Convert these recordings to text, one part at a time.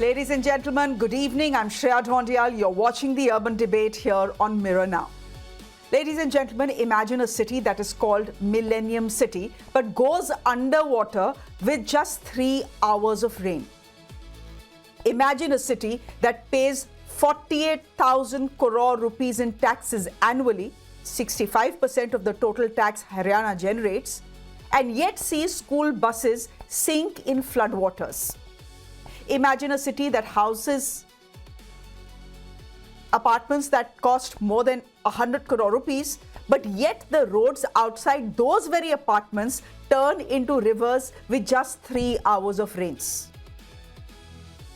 Ladies and gentlemen, good evening. I'm Shreya Dhondial. You're watching the Urban Debate here on Mirror Now. Ladies and gentlemen, imagine a city that is called Millennium City but goes underwater with just 3 hours of rain. Imagine a city that pays 48,000 crore rupees in taxes annually, 65% of the total tax Haryana generates, and yet sees school buses sink in floodwaters. Imagine a city that houses apartments that cost more than 100 crore rupees, but yet the roads outside those very apartments turn into rivers with just 3 hours of rains.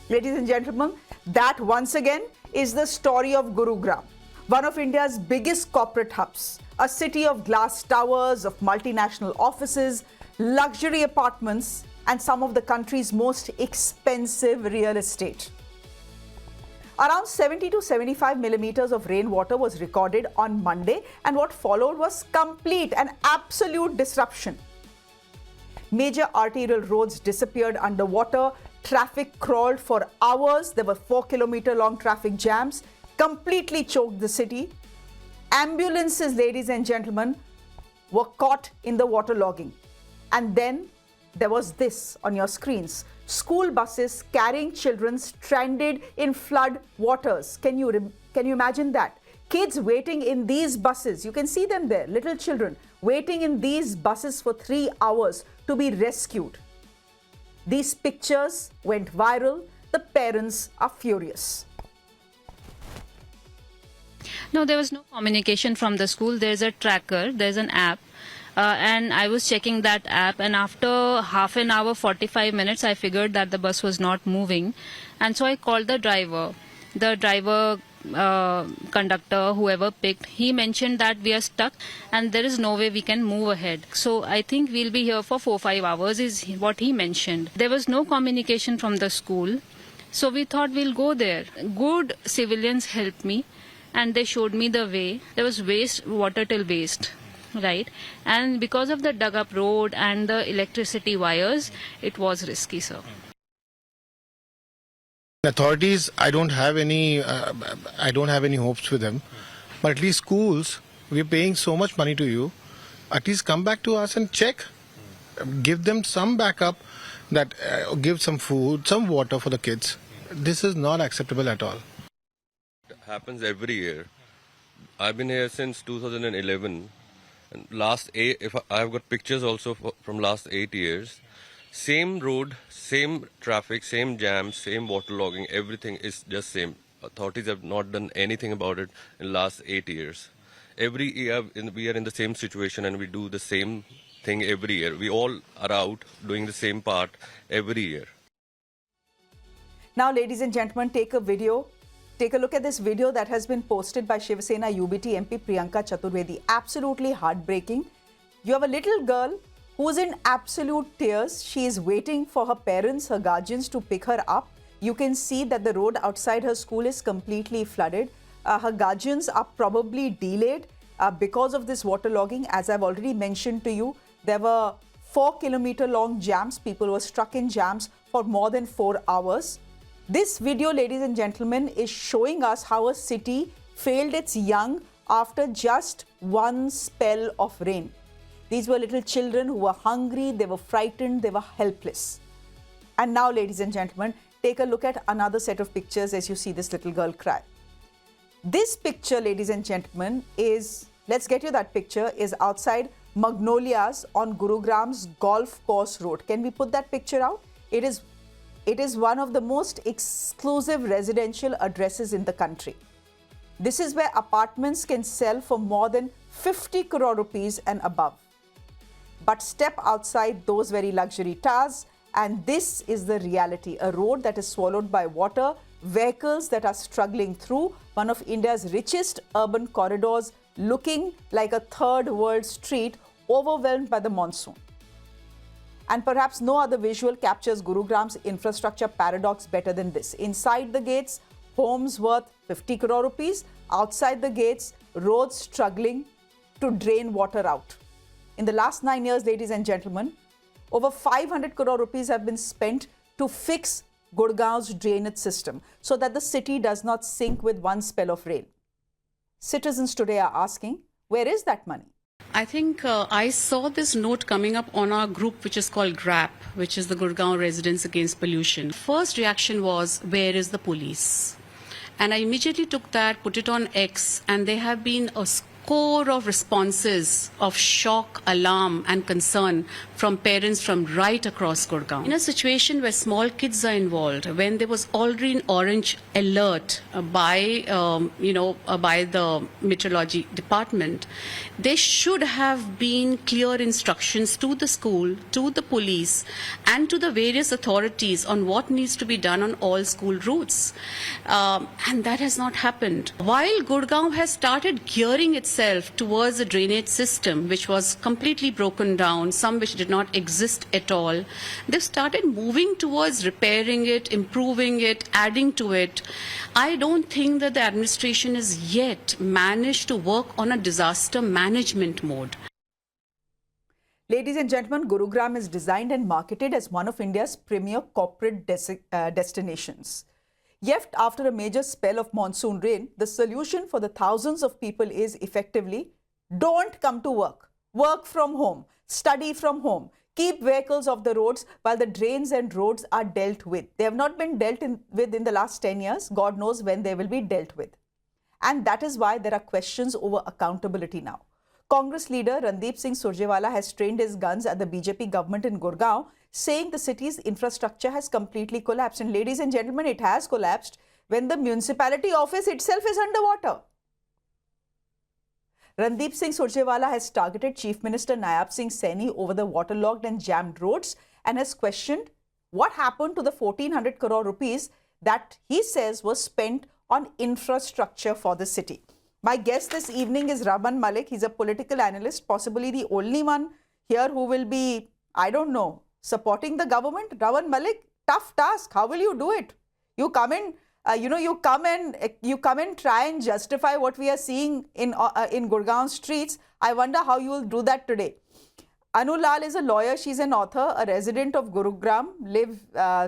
Ladies and gentlemen, that once again is the story of Gurugram, one of India's biggest corporate hubs, a city of glass towers, of multinational offices, luxury apartments, and some of the country's most expensive real estate. Around 70 to 75 millimeters of rainwater was recorded on Monday, and what followed was complete and absolute disruption. Major arterial roads disappeared underwater, traffic crawled for hours, there were 4-kilometer-long traffic jams, completely choked the city. Ambulances, ladies and gentlemen, were caught in the waterlogging. And then there was this on your screens. School buses carrying children stranded in flood waters. Can you imagine that? Kids waiting in these buses. You can see them there, little children waiting in these buses for 3 hours to be rescued. These pictures went viral. The parents are furious. No, there was no communication from the school. There's a tracker, there's an app. And I was checking that app, and after half an hour, 45 minutes, I figured that the bus was not moving. And so I called the driver. The driver, conductor, whoever picked, he mentioned that we are stuck and there is no way we can move ahead. So I think we'll be here for 4-5 hours is what he mentioned. There was no communication from the school. So we thought we'll go there. Good civilians helped me and they showed me the way. There was waste, water till waist. Right, and because of the dug up road and the electricity wires, it was risky, sir. Authorities, I don't have any hopes with them, but at least schools, we're paying so much money to you. At least come back to us and check, give them some backup, that give some food, some water for the kids. This is not acceptable at all. It happens every year. I've been here since 2011. I've got pictures also from last 8 years. Same road, same traffic, same jams, same waterlogging, everything is just same. Authorities have not done anything about it in last 8 years. Every year we are in the same situation and we do the same thing every year. We all are out doing the same part every year. Now, ladies and gentlemen, take a look at this video that has been posted by Shiv Sena UBT MP Priyanka Chaturvedi. Absolutely heartbreaking. You have a little girl who's in absolute tears. She is waiting for her parents, her guardians to pick her up. You can see that the road outside her school is completely flooded. Her guardians are probably delayed because of this waterlogging. As I've already mentioned to you, there were 4-kilometer-long jams. People were stuck in jams for more than 4 hours. This video, ladies and gentlemen, is showing us how a city failed its young after just one spell of rain. These were little children who were hungry, they were frightened, they were helpless. And now, ladies and gentlemen, take a look at another set of pictures as you see this little girl cry. This picture, ladies and gentlemen, let's get you that picture, is outside Magnolias on Gurugram's Golf Course Road. Can we put that picture out? It is one of the most exclusive residential addresses in the country. This is where apartments can sell for more than 50 crore rupees and above. But step outside those very luxury towers and this is the reality. A road that is swallowed by water, vehicles that are struggling through, one of India's richest urban corridors looking like a third world street overwhelmed by the monsoon. And perhaps no other visual captures Gurugram's infrastructure paradox better than this. Inside the gates, homes worth 50 crore rupees. Outside the gates, roads struggling to drain water out. In the last 9 years, ladies and gentlemen, over 500 crore rupees have been spent to fix Gurgaon's drainage system so that the city does not sink with one spell of rain? Citizens today are asking, where is that money? I think I saw this note coming up on our group, which is called GRAP, which is the Gurgaon Residents Against Pollution. First reaction was, where is the police? And I immediately took that, put it on X, and there have been a score of responses of shock, alarm, and concern from parents from right across Gurugram. In a situation where small kids are involved, when there was already an orange alert by the meteorology department, there should have been clear instructions to the school, to the police, and to the various authorities on what needs to be done on all school routes. And that has not happened. While Gurugram has started gearing itself towards a drainage system which was completely broken down, some which did not exist at all, they've started moving towards repairing it, improving it, adding to it. I don't think that the administration has yet managed to work on a disaster management mode. Ladies and gentlemen, Gurugram is designed and marketed as one of India's premier corporate destinations. Yet, after a major spell of monsoon rain, the solution for the thousands of people is effectively, don't come to work. Work from home. Study from home. Keep vehicles off the roads while the drains and roads are dealt with. They have not been dealt with in the last 10 years. God knows when they will be dealt with. And that is why there are questions over accountability now. Congress leader Randeep Singh Surjewala has trained his guns at the BJP government in Gurgaon, saying the city's infrastructure has completely collapsed. And ladies and gentlemen, it has collapsed when the municipality office itself is underwater. Randeep Singh Surjewala has targeted Chief Minister Nayab Singh Saini over the waterlogged and jammed roads and has questioned what happened to the 1400 crore rupees that he says was spent on infrastructure for the city. My guest this evening is Raman Malik. He's a political analyst, possibly the only one here who will be, I don't know, supporting the government. Raman Malik, tough task. How will you do it? You come in, you come and try and justify what we are seeing in Gurgaon streets. I wonder how you will do that today. Anu Lal is a lawyer. She's an author, a resident of Gurugram.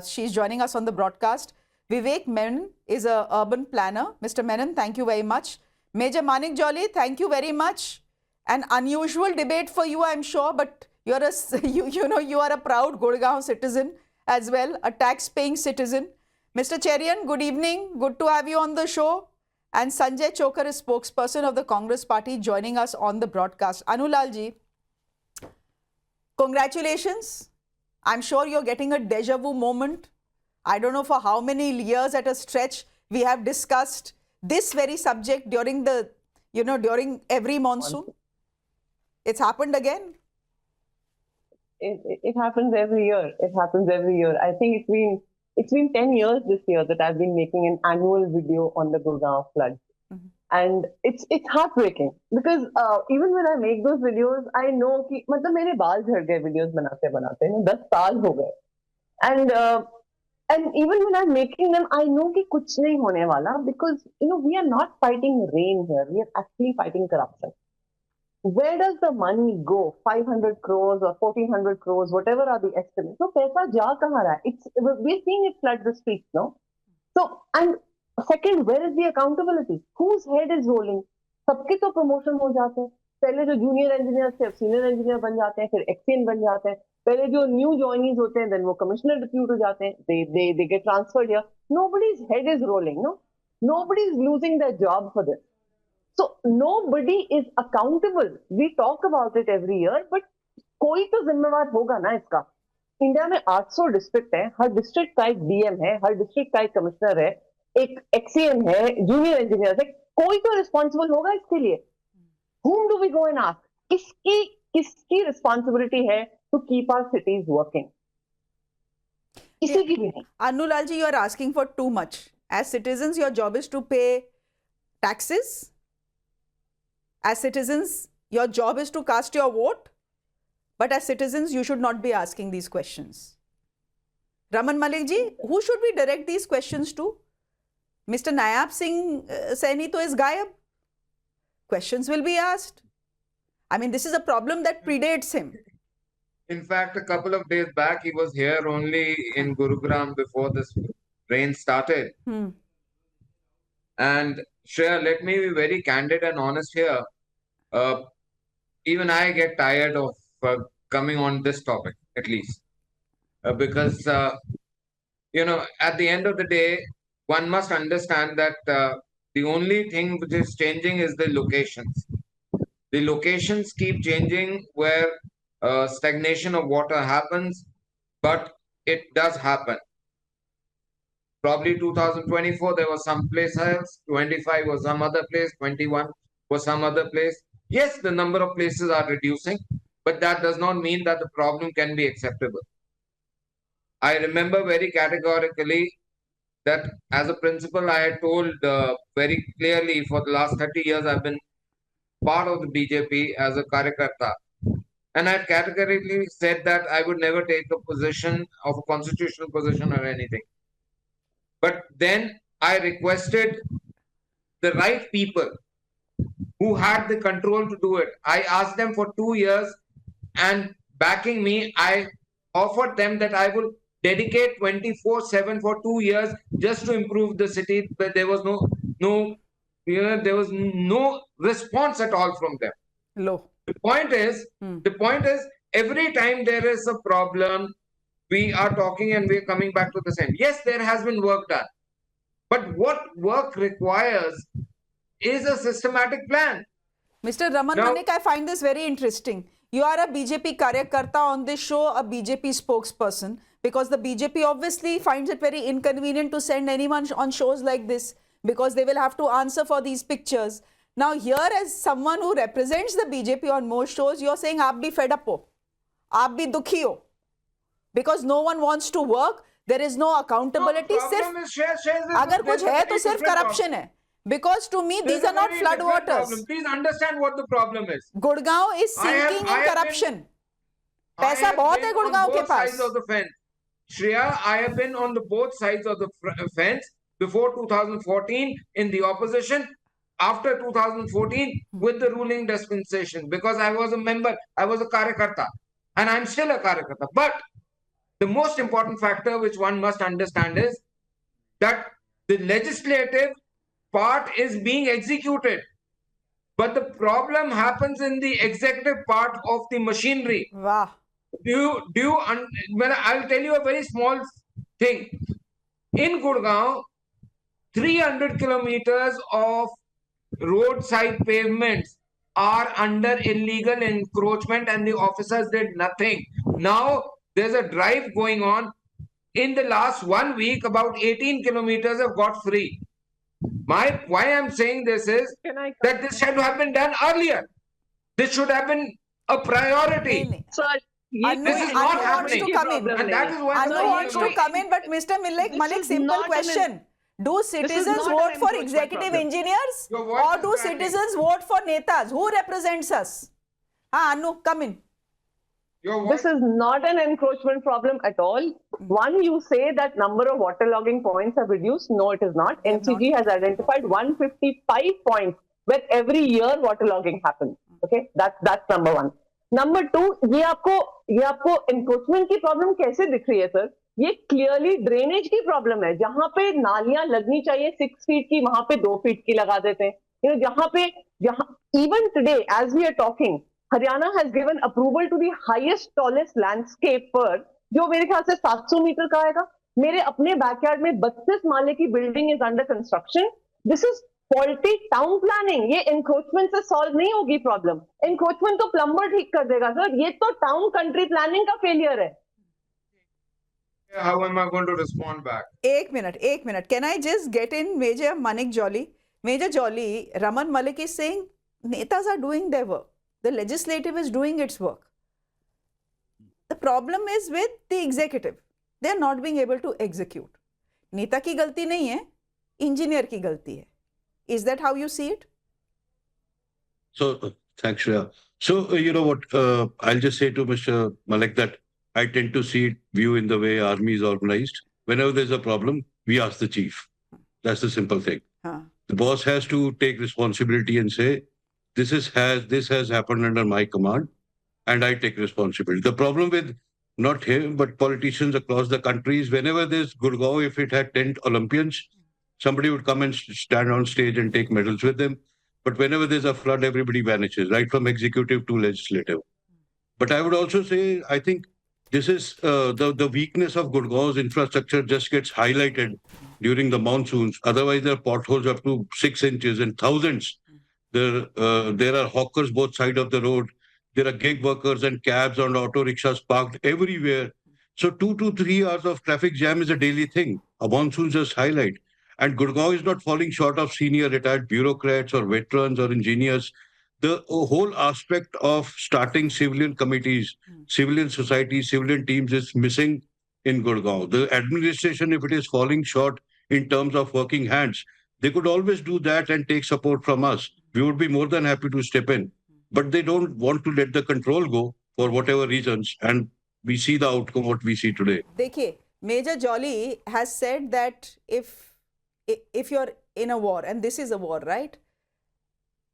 She's joining us on the broadcast. Vivek Menon is an urban planner. Mr. Menon, thank you very much. Major Manik Jolly, thank you very much. An unusual debate for you, I'm sure, but you're you are a proud Gurgaon citizen as well, a tax-paying citizen. Mr. Cherian, good evening. Good to have you on the show. And Sanjay Chokar is spokesperson of the Congress party joining us on the broadcast. Anulal ji, congratulations. I'm sure you're getting a deja vu moment. I don't know for how many years at a stretch we have discussed this very subject during the, during every monsoon. It's happened again. It happens every year. It happens every year. I think it's been 10 years this year that I've been making an annual video on the Gurgaon flood. Mm-hmm. And it's heartbreaking because even when I make those videos, I know कि मतलब मेरे बाल झड़ गए videos बनाते बनाते 10 साल हो गए. And even when I'm making them, I know कि कुछ नहीं होने वाला because we are not fighting rain here. We are actually fighting corruption. Where does the money go? 500 crores or 1400 crores, whatever are the estimates. So पैसा जा कहाँ रहा है? We're seeing it flood the streets, no? So, and second, where is the accountability? Whose head is rolling? सबके तो promotion हो जाते हैं. पहले जो junior engineer थे, senior engineer बन जाते हैं, फिर XN बन जाते हैं. पहले जो new joinees होते हैं, then वो commissioner depute हो जाते हैं. They get transferred here. Nobody's head is rolling, no? Nobody's losing their job for this. So nobody is accountable. We talk about it every year, but कोई तो जिम्मेवार होगा ना इसका. इंडिया में 800 डिस्ट्रिक्ट है, हर डिस्ट्रिक्ट का एक डीएम है, हर डिस्ट्रिक्ट का एक कमिश्नर है, एक एक्सीएम है, जूनियर इंजीनियर है, कोई तो रिस्पॉन्सिबल होगा इसके लिए. Whom do we go and ask? किसकी रिस्पॉन्सिबिलिटी है to keep our cities working? किसी की भी नहीं. Anulal ji, you are asking for too much. As citizens, your job is to pay taxes. As citizens, your job is to cast your vote. But as citizens, you should not be asking these questions. Raman Malik ji, who should we direct these questions to? Mr. Nayab Singh Saini to is gayab. Questions will be asked. I mean, this is a problem that predates him. In fact, a couple of days back, he was here only in Gurugram before this rain started. And Shreya, let me be very candid and honest here. Even I get tired of coming on this topic, at least, because at the end of the day, one must understand that the only thing which is changing is the locations. The locations keep changing where stagnation of water happens, but it does happen. Probably 2024, there was some place else, 25 was some other place, 21 was some other place. Yes, the number of places are reducing, but that does not mean that the problem can be acceptable. I remember very categorically that as a principal, I had told very clearly for the last 30 years, I've been part of the BJP as a Karyakarta. And I categorically said that I would never take a position of a constitutional position or anything. But then I requested the right people who had the control to do it. I asked them for 2 years, and backing me, I offered them that I would dedicate 24/7 for 2 years just to improve the city. But there was there was no response at all from them. Low. The point is, every time there is a problem, we are talking and we are coming back to the same. Yes, there has been work done. But what work requires is a systematic plan. Mr. Raman Manik, I find this very interesting. You are a BJP Karyakarta on this show, a BJP spokesperson, because the BJP obviously finds it very inconvenient to send anyone on shows like this because they will have to answer for these pictures. Now here, as someone who represents the BJP on most shows, you're saying aap bhi fed up ho, aap bhi dukhi ho, because no one wants to work, there is no accountability. Agar kuch hai to sirf corruption hai. Because to me, these are not flood waters. Please understand what the problem is. Gurgaon is sinking in corruption. Paisa bahut hai Gurgaon ke paas. Shreya, I have been on the both sides of the fence before 2014 in the opposition, after 2014 with the ruling dispensation, because I was a member, I was a Karyakarta, and I'm still a Karyakarta. But the most important factor which one must understand is that the legislative part is being executed, but the problem happens in the executive part of the machinery. Wow. I'll tell you a very small thing. In Gurgaon, 300 kilometers of roadside pavements are under illegal encroachment and the officers did nothing. Now there's a drive going on. In the last 1 week, about 18 kilometers have got free. Why I'm saying this is that this should have been done earlier. This should have been a priority. So, this is not happening. And that is why Anu wants to come in, but Mr. Malik, simple question. Do citizens vote for executive engineers or do citizens vote for netas? Who represents us? Anu, come in. This is not an encroachment problem at all. One, you say that number of waterlogging points have reduced. No, it is not. NCG has identified 155 points where every year waterlogging happens. Okay, that's number one. Number two, ये आपको encroachment की problem कैसे दिख रही है sir? ये clearly drainage की problem है. जहाँ पे नालियाँ लगनी चाहिए 6 feet की, वहाँ पे 2 feet की लगा देते हैं. जहाँ even today as we are talking, Haryana has given approval to the highest tallest landscape पर, जो मेरे ख्याल से 700 मीटर का आएगा. मेरे अपने बैकयार्ड में 32 माले की building is under construction. This is faulty town planning. ये encroachment से solve नहीं होगी problem. Encroachment तो plumber ठीक कर देगा सर. ये तो town country planning का failure है. How am I going to respond back? एक minute. Can I just get in Major Manik Jolly? Major Jolly, Raman Malik is saying netas are doing their work. The legislative is doing its work. The problem is with the executive. They are not being able to execute. Neta की गलती नहीं है, engineer की गलती है. Is that how you see it? So, thanks, Shreya. So, you know what, I'll just say to Mr. Malik that I tend to view in the way army is organized. Whenever there's a problem, we ask the chief. That's the simple thing. The boss has to take responsibility and say, this has happened under my command, and I take responsibility. The problem with not him, but politicians across the countries. Whenever there's Gurgaon, if it had 10 Olympians, somebody would come and stand on stage and take medals with them. But whenever there's a flood, everybody vanishes, right from executive to legislative. But I would also say, I think this is the weakness of Gurgaon's infrastructure just gets highlighted during the monsoons. Otherwise, there are potholes up to 6 inches and thousands. There are hawkers both sides of the road. There are gig workers and cabs and auto rickshaws parked everywhere. So 2 to 3 hours of traffic jam is a daily thing. A monsoon just highlight. And Gurgaon is not falling short of senior retired bureaucrats or veterans or engineers. The whole aspect of starting civilian committees, civilian societies, civilian teams is missing in Gurgaon. The administration, if it is falling short in terms of working hands, they could always do that and take support from us. We would be more than happy to step in. But they don't want to let the control go for whatever reasons. And we see the outcome, what we see today. देखिए, Major Jolly has said that if you're in a war, and this is a war, right?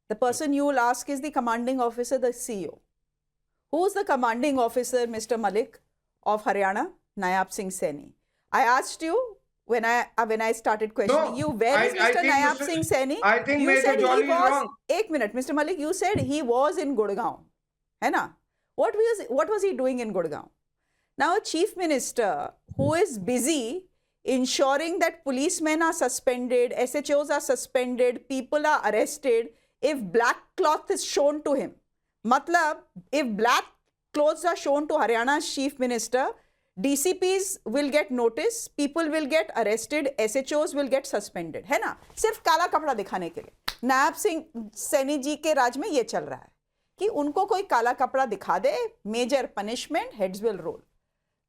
The person you will ask is the commanding officer, the CEO. Who's the commanding officer, Mr. Malik, of Haryana? Nayab Singh Saini. I asked you when I started questioning you, where is Mr. Nayab Singh Saini? I think you Major said Jolly he is was. wrong. Ek minute, Mr. Malik, you said he was in Gurgaon. है ना? What was he doing in Gurgaon? Now, a chief minister who is busy ensuring that policemen are suspended, SHOs are suspended, people are arrested, if black cloth is shown to him. Matlab, if black clothes are shown to Haryana's chief minister, DCPs will get notice, people will get arrested, SHOs will get suspended. है ना? सिर्फ काला कपड़ा दिखाने के लिए. नायब सिंह सैनी जी के राज में ये चल रहा है कि उनको कोई काला कपड़ा दिखा दे, major punishment, heads will roll.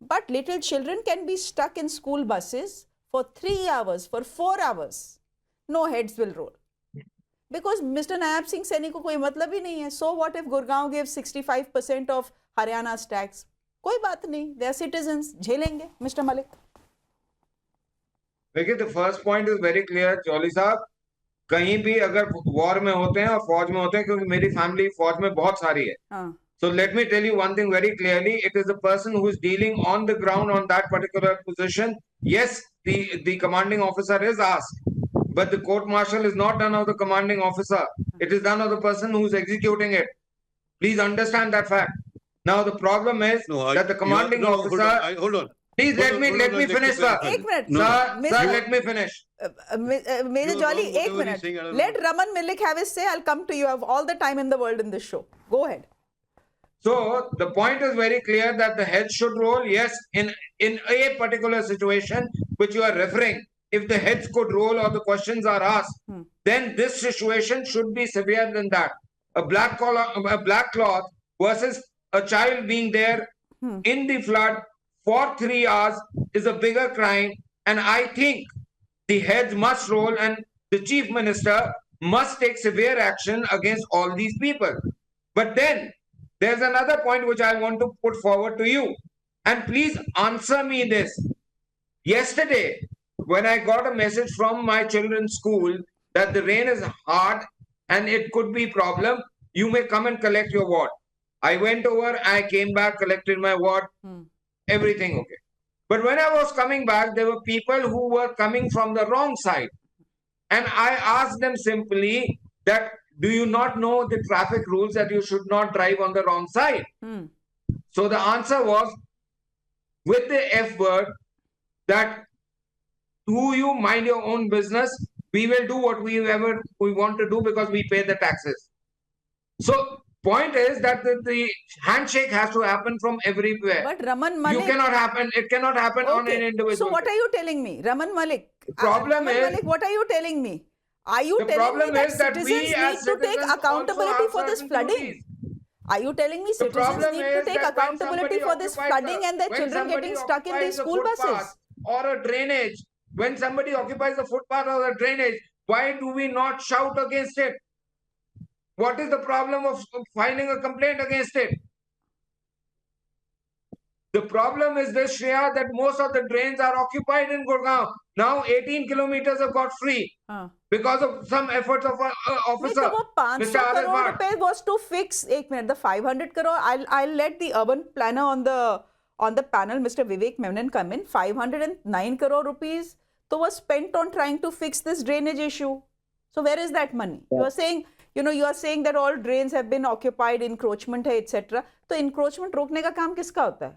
But little children can be stuck in school buses for 3 hours, for 4 hours. No heads will roll. Because Mr. Nayab Singh Saini को कोई मतलब ही नहीं है. So what if Gurgaon gives 65% of Haryana's tax? कोई बात नहीं. They are citizens. झेलेंगे, Mr. Malik. देखिए, the first point is very clear, jolly साहब. कहीं भी अगर वॉर में होते हैं और फौज में होते हैं, क्योंकि मेरी फैमिली फौज में बहुत सारी है. So let me tell you one thing very clearly. It is the person who is dealing on the ground on that particular position. Yes, the commanding officer is asked, but the court martial is not done of the commanding officer. It is done of the person who is executing it. Please understand that fact. Now the problem is that the commanding officer. Hold on. Please let me finish, sir. एक minute. Sir, let me finish. Major Jolly, एक minute. Let Raman Malik have his say. I'll come to you. I have all the time in the world in this show. Go ahead. So the point is very clear that the heads should roll. Yes, in a particular situation which you are referring, if the heads could roll or the questions are asked, then this situation should be severe than that. A black cloth versus a child being there in the flood for 3 hours is a bigger crime, and I think the heads must roll and the chief minister must take severe action against all these people. But then there's another point which I want to put forward to you, and please answer me this. Yesterday, when I got a message from my children's school that the rain is hard and it could be problem, you may come and collect your ward. I went over, I came back, collected my ward, everything okay. But when I was coming back, there were people who were coming from the wrong side. And I asked them simply that, do you not know the traffic rules that you should not drive on the wrong side? So the answer was, with the F word, that do you mind your own business? We will do what we want to do because we pay the taxes. So point is that the handshake has to happen from everywhere. But Raman Malik, it cannot happen on an individual. So what are you telling me, Raman Malik? The problem Raman Malik, what are you telling me? Are you telling me that citizens need to take accountability for this flooding? Are you telling me citizens need to take accountability for this flooding and their children getting stuck in these school buses? Or a drainage. When somebody occupies the footpath or the drainage, why do we not shout against it? What is the problem of filing a complaint against it? The problem is this, Shreya, that most of the drains are occupied in Gurgaon. Now 18 kilometers have got free because of some efforts of an officer. So वो 500 crore rupees was to fix, एक minute, the 500 crore, I'll let the urban planner on on the panel, Mr. Vivek Menon, come in, 509 crore rupees so was spent on trying to fix this drainage issue. So where is that money? You are saying, you are saying that all drains have been occupied, encroachment hai, etc. So encroachment रोकने का काम किसका होता है?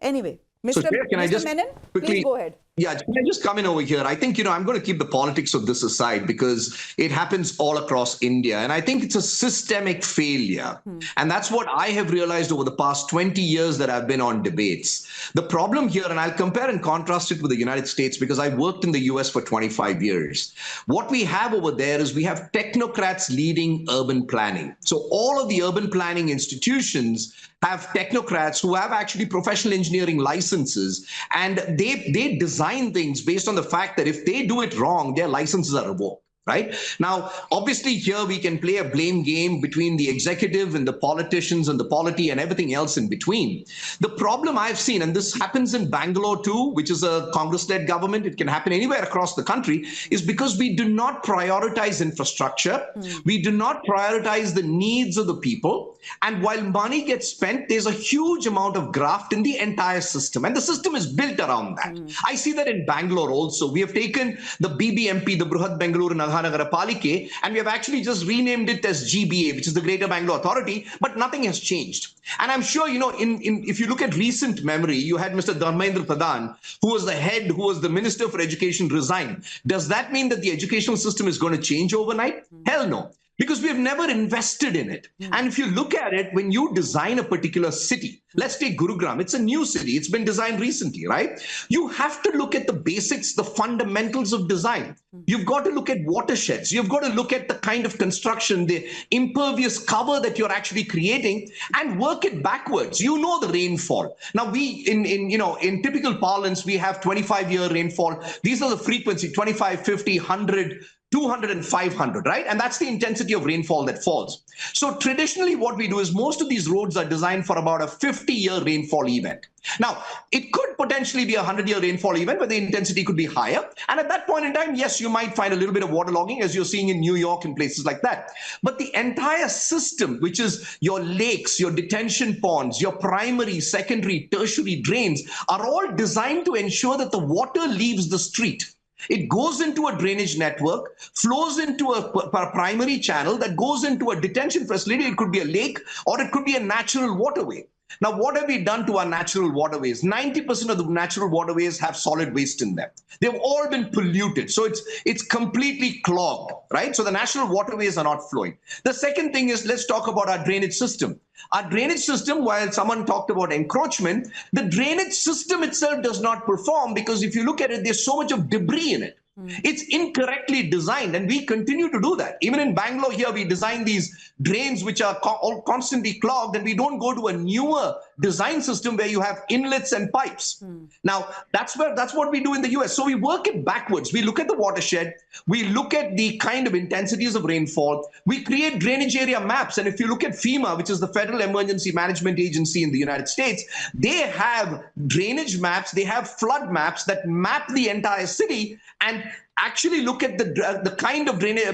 Anyway, Mr. Chair, can I Mr. just Menon, quickly please go ahead. Yeah, can I just come in over here? I think, I'm going to keep the politics of this aside because it happens all across India. And I think it's a systemic failure. And that's what I have realized over the past 20 years that I've been on debates. The problem here, and I'll compare and contrast it with the United States because I worked in the US for 25 years. What we have over there is we have technocrats leading urban planning. So all of the urban planning institutions have technocrats who have actually professional engineering licenses, and they design things based on the fact that if they do it wrong, their licenses are revoked. Right now, obviously, here we can play a blame game between the executive and the politicians and the polity and everything else in between. The problem I've seen, and this happens in Bangalore too, which is a Congress-led government, it can happen anywhere across the country, is because we do not prioritize infrastructure. We do not prioritize the needs of the people. And while money gets spent, there's a huge amount of graft in the entire system. And the system is built around that. I see that in Bangalore also. We have taken the BBMP, the Bruhat Bengaluru Nagarapalike, and we have actually just renamed it as GBA, which is the Greater Bangalore Authority, but nothing has changed. And I'm sure, if you look at recent memory, you had Mr. Dharmendra Pradhan, who was the Minister for Education, resign. Does that mean that the educational system is going to change overnight? Hell no. Because we have never invested in it. And if you look at it, when you design a particular city, let's take Gurugram, it's a new city, it's been designed recently, right? You have to look at the basics, the fundamentals of design. You've got to look at watersheds, you've got to look at the kind of construction, the impervious cover that you're actually creating, and work it backwards. You know the rainfall. Now we, in typical parlance, we have 25-year rainfall. These are the frequency, 25, 50, 100, 200 and 500, right? And that's the intensity of rainfall that falls. So traditionally what we do is most of these roads are designed for about a 50-year rainfall event. Now, it could potentially be a 100-year rainfall event where the intensity could be higher. And at that point in time, yes, you might find a little bit of waterlogging as you're seeing in New York and places like that. But the entire system, which is your lakes, your detention ponds, your primary, secondary, tertiary drains, are all designed to ensure that the water leaves the street. It goes into a drainage network, flows into a primary channel that goes into a detention facility. It could be a lake or it could be a natural waterway. Now, what have we done to our natural waterways? 90% of the natural waterways have solid waste in them. They've all been polluted. So it's completely clogged, right? So the natural waterways are not flowing. The second thing is, let's talk about our drainage system. Our drainage system, while someone talked about encroachment, the drainage system itself does not perform because if you look at it, there's so much of debris in it. It's incorrectly designed, and we continue to do that. Even in Bangalore here, we design these drains which are all constantly clogged, and we don't go to a newer design system where you have inlets and pipes. Now, that's what we do in the US. So we work it backwards. We look at the watershed. We look at the kind of intensities of rainfall. We create drainage area maps. And if you look at FEMA, which is the Federal Emergency Management Agency in the United States, they have drainage maps. They have flood maps that map the entire city and actually look at the kind of drainage,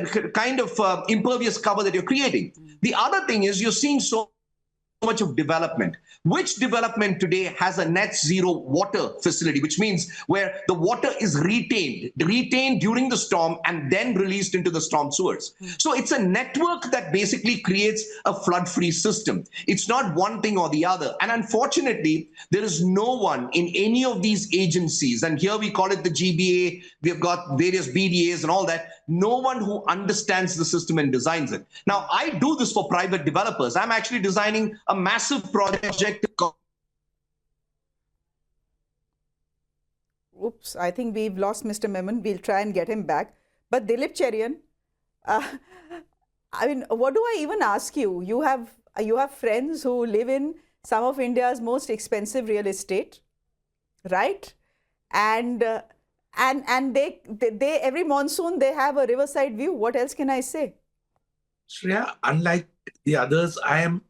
impervious cover that you're creating. The other thing is you're seeing so much of development. Which development today has a net zero water facility, which means where the water is retained during the storm and then released into the storm sewers. So it's a network that basically creates a flood-free system. It's not one thing or the other. And unfortunately, there is no one in any of these agencies, and here we call it the GBA, we've got various BDAs and all that, no one who understands the system and designs it. Now, I do this for private developers. I'm actually designing a massive project. Oops, I think we've lost Mr. Memon. We'll try and get him back. But Dilip Cherian, I mean, what do I even ask you? You have friends who live in some of India's most expensive real estate, right? And they every monsoon they have a riverside view. What else can I say? Shreya, unlike the others, I am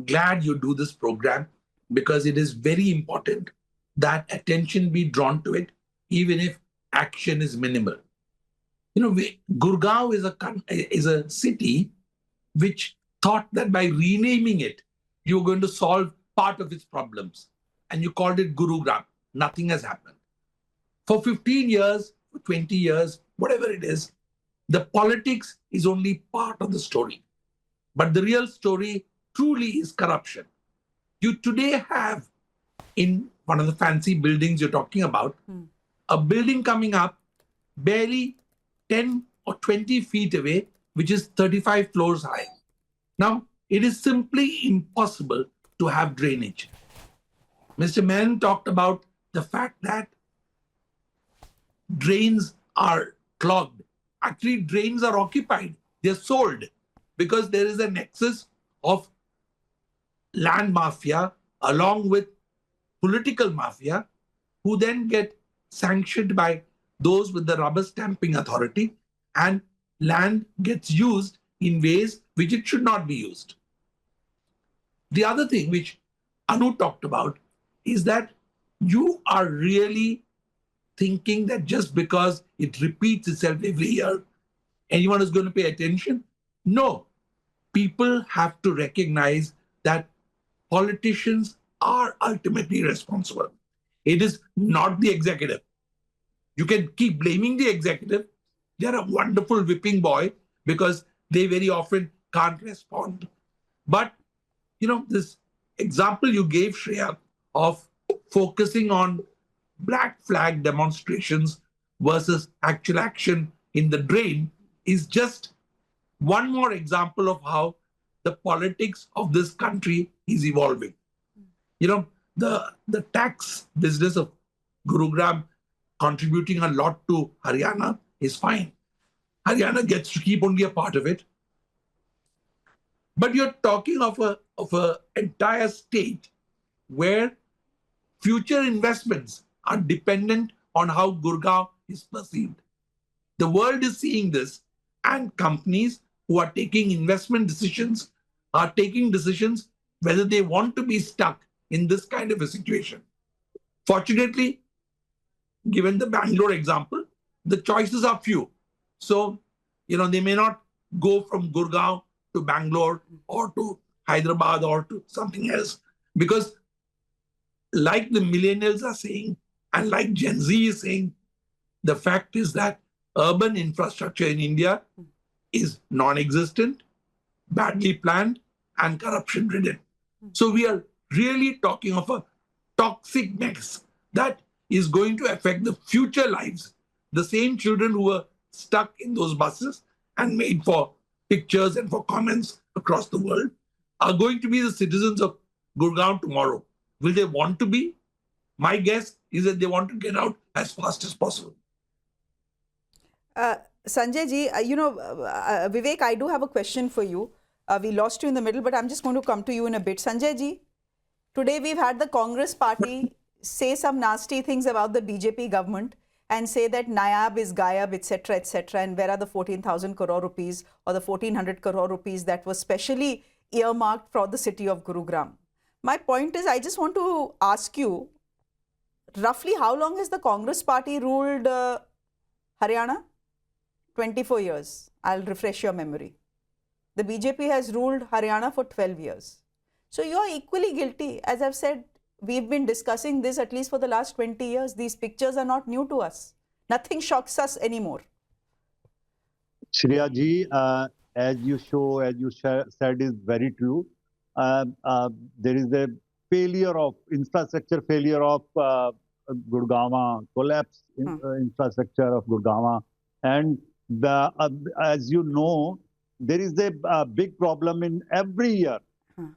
glad you do this program because it is very important that attention be drawn to it, even if action is minimal. Gurgaon is a city which thought that by renaming it, you're going to solve part of its problems. and you called it Gurugram. Nothing has happened. For 15 years, for 20 years, whatever it is, the politics is only part of the story. But the real story truly is corruption. You today have, in one of the fancy buildings you're talking about, a building coming up barely 10 or 20 feet away, which is 35 floors high. Now, it is simply impossible to have drainage. Mr. Menon talked about the fact that drains are clogged. Actually, drains are occupied. They're sold because there is a nexus of land mafia along with political mafia who then get sanctioned by those with the rubber stamping authority, and land gets used in ways which it should not be used. The other thing which Anu talked about is that you are really thinking that just because it repeats itself every year, anyone is going to pay attention. No, people have to recognize that politicians are ultimately responsible. It is not the executive. You can keep blaming the executive. They're a wonderful whipping boy because they very often can't respond. But, this example you gave, Shreya, of focusing on black flag demonstrations versus actual action in the drain is just one more example of how the politics of this country is evolving. The tax business of Gurugram contributing a lot to Haryana is fine. Haryana gets to keep only a part of it. But you're talking of a entire state where future investments are dependent on how Gurgaon is perceived. The world is seeing this, and companies who are taking investment decisions are taking decisions whether they want to be stuck in this kind of a situation. Fortunately, given the Bangalore example, the choices are few. So, they may not go from Gurgaon to Bangalore or to Hyderabad or to something else. Because like the millennials are saying, and like Gen Z is saying, the fact is that urban infrastructure in India is non-existent, badly planned, and corruption-ridden. So we are really talking of a toxic mess that is going to affect the future lives. The same children who were stuck in those buses and made for pictures and for comments across the world are going to be the citizens of Gurgaon tomorrow. Will they want to be? My guess is that they want to get out as fast as possible. Sanjay ji, Vivek, I do have a question for you. We lost you in the middle, but I'm just going to come to you in a bit. Sanjay ji, today we've had the Congress party say some nasty things about the BJP government and say that Nayab is Gayab, etc., etc. And where are the 14,000 crore rupees or the 1,400 crore rupees that was specially earmarked for the city of Gurugram? My point is, I just want to ask you, roughly how long has the Congress party ruled Haryana? 24 years. I'll refresh your memory. The BJP has ruled Haryana for 12 years. So you're equally guilty. As I've said, we've been discussing this at least for the last 20 years. These pictures are not new to us. Nothing shocks us anymore. Shreya ji, as you said is very true. There is a infrastructure failure of Gurgaon, collapse in infrastructure of Gurgaon. And as you know, there is a big problem in every year.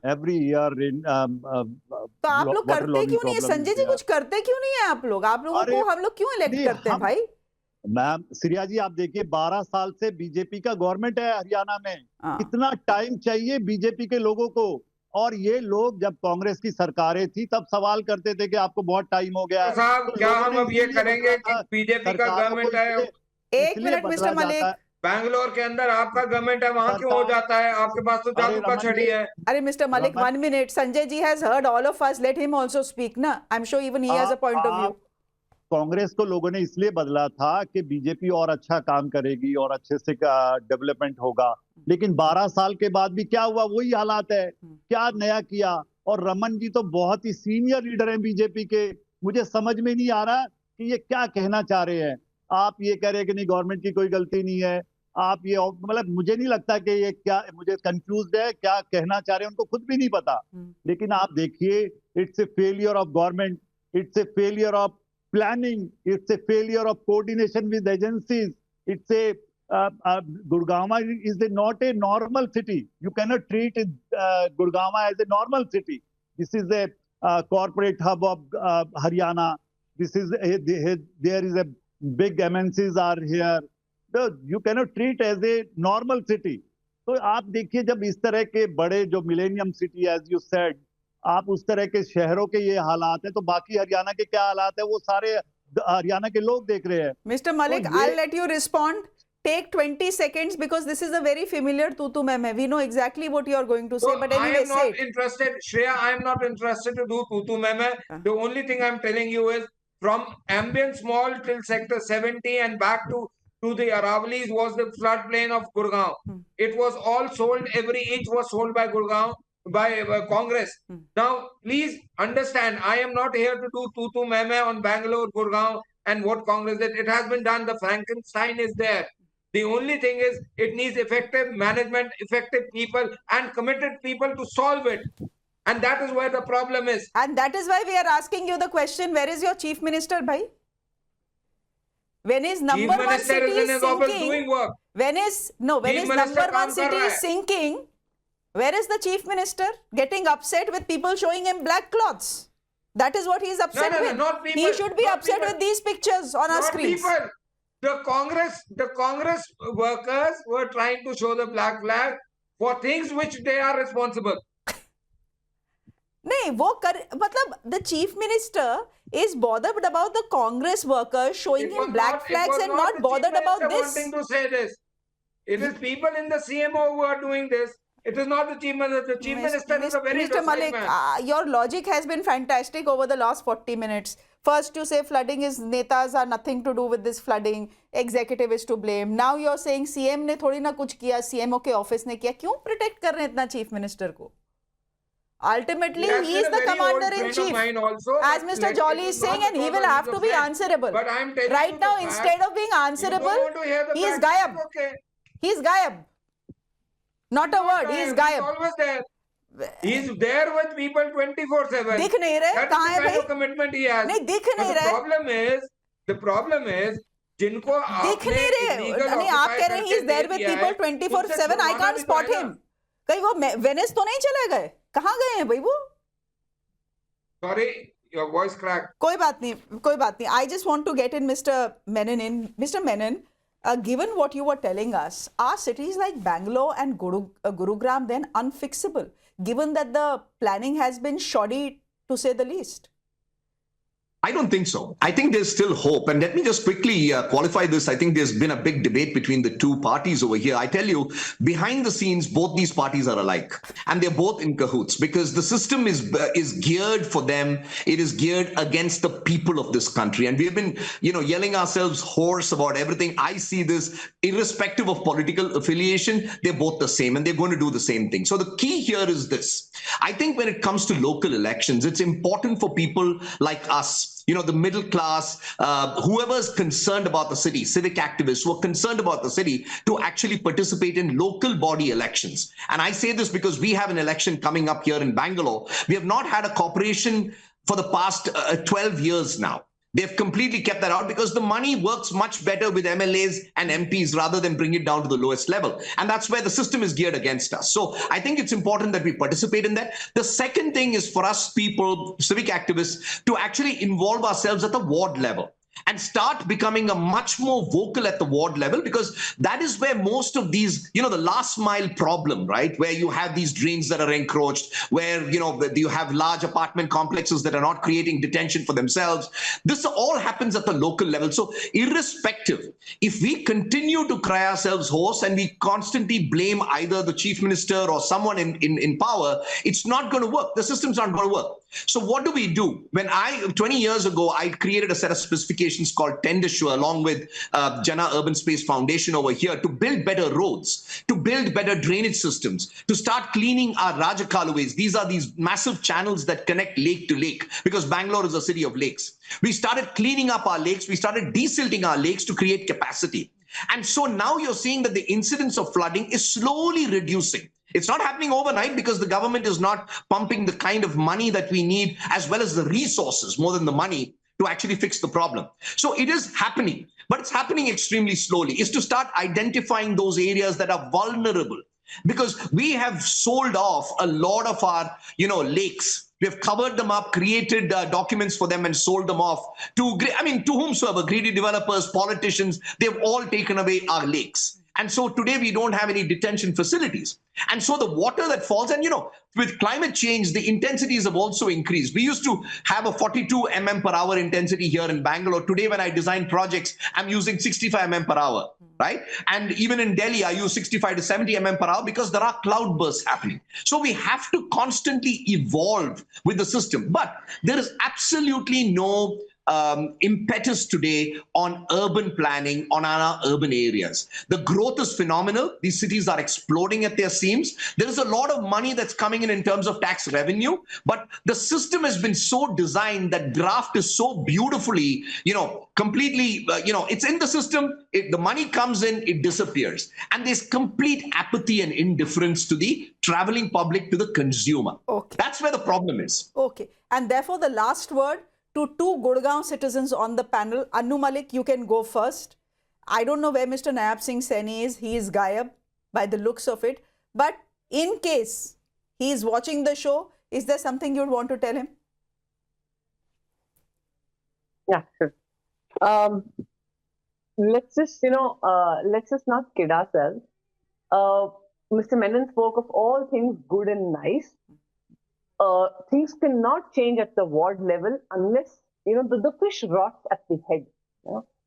Every year in तो आप लोग करते क्यों नहीं है संजय जी? कुछ करते क्यों नहीं है आप लोग? आप लोगों को हम लोग क्यों इलेक्ट करते हैं भाई? मैम श्रेया जी, आप देखिए 12 साल से बीजेपी का गवर्नमेंट है हरियाणा में. कितना टाइम चाहिए बीजेपी के लोगों को? और ये लोग जब कांग्रेस की सरकारें थी तब सवाल करते थे कि आपको बहुत टाइम हो गया. साहब, क्या हम अब ये करेंगे कि बीजेपी का गवर्नमेंट है? एक मिनट मिस्टर मलिक, बैंगलोर के अंदर आपका गवर्नमेंट है, वहां क्यों हो जाता है? आपके पास तो जादू का छड़ी है. अरे mister Malik, 1 minute. Sanjay ji has heard all of us. Let him also speak ना. I'm sure even he has a point of view. Congress को लोगों ने इसलिए बदला था कि बीजेपी और अच्छा काम करेगी और अच्छे से डेवलपमेंट होगा. लेकिन 12 साल के बाद भी क्या हुआ? वही हालात है. क्या नया किया? और रमन जी तो बहुत ही सीनियर लीडर हैं बीजेपी के, मुझे समझ में नहीं आ रहा कि ये क्या कहना चाह रहे हैं। आप ये कह रहे हैं कि नहीं गवर्नमेंट की कोई गलती नहीं है, आप ये मतलब मुझे नहीं लगता कि ये क्या, मुझे कंफ्यूज है क्या कहना चाह रहे हैं, उनको खुद भी नहीं पता। लेकिन आप देखिए, it's a failure of government, it's a failure of planning, it's a failure of coordination with agencies, it's a Gurgaon is not a normal city. You cannot treat Gurgaon as a normal city. This is a corporate hub of Haryana. This is there is a big MNCs are here. So you cannot treat as a normal city. तो आप देखिए, जब इस तरह के बड़े जो millennium city as you said, आप उस तरह के शहरों के ये हालात हैं, तो बाकी हरियाणा के क्या हालात है वो सारे हरियाणा के लोग देख रहे हैं। Mr. Malik, I'll let you respond. Take 20 seconds because this is a very familiar tutu meme. We know exactly what you are going to say, but anyway, I am not interested, Shreya, I am not interested to do tutu meme. The only thing I'm telling you is from Ambience Mall till Sector 70 and back to the Aravallis was the floodplain of Gurgaon. It was all sold, every inch was sold by Gurgaon, by Congress. Now, please understand, I am not here to do tutu meme on Bangalore, Gurgaon and what Congress did. It has been done. The Frankenstein is there. The only thing is it needs effective management, effective people and committed people to solve it. And that is where the problem is. And that is why we are asking you the question, where is your chief minister, bhai? When is number one city is sinking, when is number one city is sinking, where is the chief minister getting upset with people showing him black cloths? That is what he is upset with. Not people, he should be upset with these pictures on our screens. People. The Congress workers were trying to show the black flag for things which they are responsible. नहीं वो मतलब the chief minister is bothered about the Congress workers showing him black flags and not bothered about this. Wanting to say this. It is people in the CMO who are doing this. It is not the chief minister. The chief minister is a very Mr. Malik, your logic has been fantastic over the last 40 minutes. First you say flooding is, netas are nothing to do with this flooding, executive is to blame. Now you're saying CM ने थोड़ी ना कुछ किया, CMO के office ने किया. क्यों protect कर रहे हैं इतना chief minister को? Ultimately, he is the commander-in-chief, as Mr. Jolly is saying, and he will have to be answerable. But I'm telling right you now, instead of being answerable, he is gayab. He is gayab. Not a word, he is gayab. He's always there. He's there with people 24/7. दिख नहीं रहे, That is the kind of commitment he has. नहीं दिख नहीं रहे. The problem is, जिनको दिख नहीं रहे. नहीं आप कह रहे हैं he is there with people 24/7. I can't spot him. कहीं वो वेनिस तो नहीं चले गए? कहाँ गए हैं भाई वो? Sorry, your voice cracked. कोई बात नहीं. I just want to get in Mr. Menon in. Mr. Menon, given what you were telling us, are cities like Bangalore and Gurugram then unfixable, given that the planning has been shoddy to say the least? I don't think so. I think there's still hope. And let me just quickly qualify this. I think there's been a big debate between the two parties over here. I tell you, behind the scenes, both these parties are alike. And they're both in cahoots because the system is geared for them. It is geared against the people of this country. And we've been, yelling ourselves hoarse about everything. I see this irrespective of political affiliation. They're both the same and they're going to do the same thing. So the key here is this. I think when it comes to local elections, it's important for people like us, the middle class, whoever is concerned about the city, civic activists who are concerned about the city, to actually participate in local body elections. And I say this because we have an election coming up here in Bangalore. We have not had a corporation for the past 12 years now. They've completely kept that out because the money works much better with MLAs and MPs rather than bring it down to the lowest level. And that's where the system is geared against us. So I think it's important that we participate in that. The second thing is for us people, civic activists, to actually involve ourselves at the ward level and start becoming a much more vocal at the ward level, because that is where most of these, the last mile problem, right? Where you have these drains that are encroached, where, you have large apartment complexes that are not creating detention for themselves. This all happens at the local level. So irrespective, if we continue to cry ourselves hoarse and we constantly blame either the chief minister or someone in power, it's not going to work. The system's not going to work. So what do we do? When 20 years ago, I created a set of specifications certifications called Tendersure, along with Jana Urban Space Foundation over here, to build better roads, to build better drainage systems, to start cleaning our Rajakaluways. These are these massive channels that connect lake to lake, because Bangalore is a city of lakes. We started cleaning up our lakes. We started desilting our lakes to create capacity. And so now you're seeing that the incidence of flooding is slowly reducing. It's not happening overnight because the government is not pumping the kind of money that we need, as well as the resources, more than the money, to actually fix the problem. So it is happening, but it's happening extremely slowly. Is to start identifying those areas that are vulnerable, because we have sold off a lot of our, lakes. We have covered them up, created documents for them, and sold them off to whomsoever, greedy developers, politicians. They've all taken away our lakes. And so today we don't have any detention facilities. And so the water that falls, and with climate change, the intensities have also increased. We used to have a 42 mm per hour intensity here in Bangalore. Today, when I design projects, I'm using 65 mm per hour, right? And even in Delhi, I use 65 to 70 mm per hour because there are cloud bursts happening. So we have to constantly evolve with the system. But there is absolutely no impetus today on urban planning, on our urban areas. The growth is phenomenal. These cities are exploding at their seams. There is a lot of money that's coming in terms of tax revenue, but the system has been so designed that graft is so beautifully, completely, it's in the system. The money comes in, it disappears. And there's complete apathy and indifference to the traveling public, to the consumer. Okay. That's where the problem is. Okay. And therefore, the last word to two Gurugram citizens on the panel. Anu Malik, you can go first. I don't know where Mr. Nayab Singh Saini is. He is gayab by the looks of it. But in case he is watching the show, is there something you'd want to tell him? Yeah, sure. Let's just not kid ourselves. Mr. Menon spoke of all things good and nice. Things cannot change at the ward level unless, the fish rots at the head.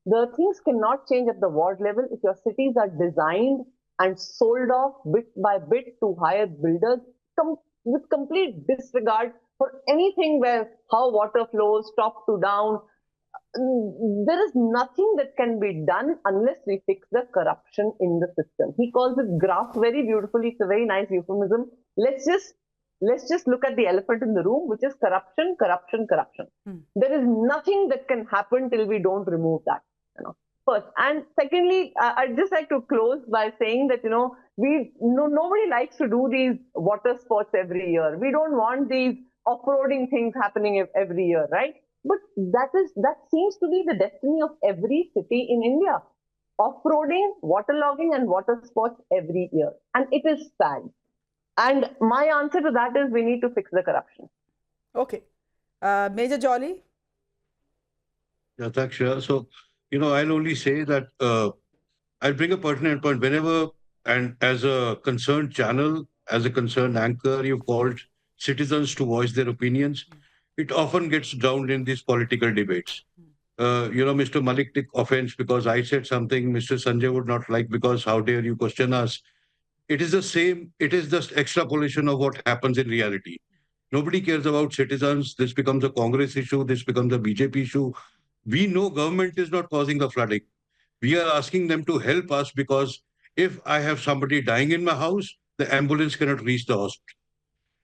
The things cannot change at the ward level if your cities are designed and sold off bit by bit to hired builders with complete disregard for anything where how water flows top to down. There is nothing that can be done unless we fix the corruption in the system. He calls it graft very beautifully. It's a very nice euphemism. Let's just look at the elephant in the room, which is corruption, corruption, corruption. There is nothing that can happen till we don't remove that. First. And secondly, I'd just like to close by saying that, nobody likes to do these water sports every year. We don't want these off-roading things happening every year, right? But that seems to be the destiny of every city in India. Off-roading, waterlogging, and water sports every year. And it is sad. And my answer to that is we need to fix the corruption. Okay. Major Jolly? Yeah, thanks, Shreya. So, I'll only say that I'll bring a pertinent point. Whenever, and as a concerned channel, as a concerned anchor, you've called citizens to voice their opinions, it often gets drowned in these political debates. Mr. Malik took offense because I said something Mr. Sanjay would not like because how dare you question us. It is the same. It is just extrapolation of what happens in reality. Nobody cares about citizens. This becomes a Congress issue. This becomes a BJP issue. We know government is not causing the flooding. We are asking them to help us because if I have somebody dying in my house, the ambulance cannot reach the hospital.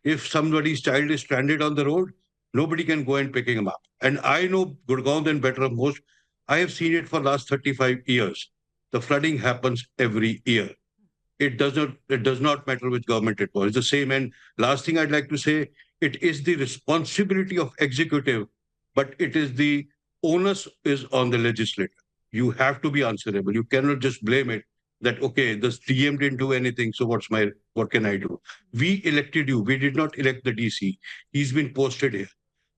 If somebody's child is stranded on the road, nobody can go and pick him up. And I know Gurgaon than better of most. I have seen it for the last 35 years. The flooding happens every year. It does not matter which government it was. It's the same. And last thing I'd like to say, it is the responsibility of executive, but it is the onus is on the legislator. You have to be answerable. You cannot just blame it that, okay, the DM didn't do anything, so what can I do? We elected you. We did not elect the DC. He's been posted here.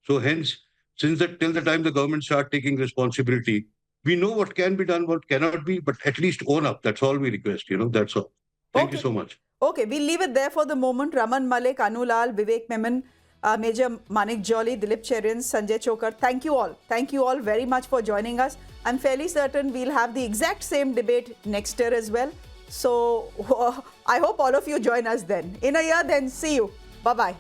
So hence, till the time the government start taking responsibility, we know what can be done, what cannot be, but at least own up. That's all we request, that's all. Thank you so much. Okay, we'll leave it there for the moment. Raman Malik, Anulal, Vivek Memon, Major Manik Jolly, Dilip Cherian, Sanjay Chokar. Thank you all. Thank you all very much for joining us. I'm fairly certain we'll have the exact same debate next year as well. So I hope all of you join us then. In a year then, see you. Bye-bye.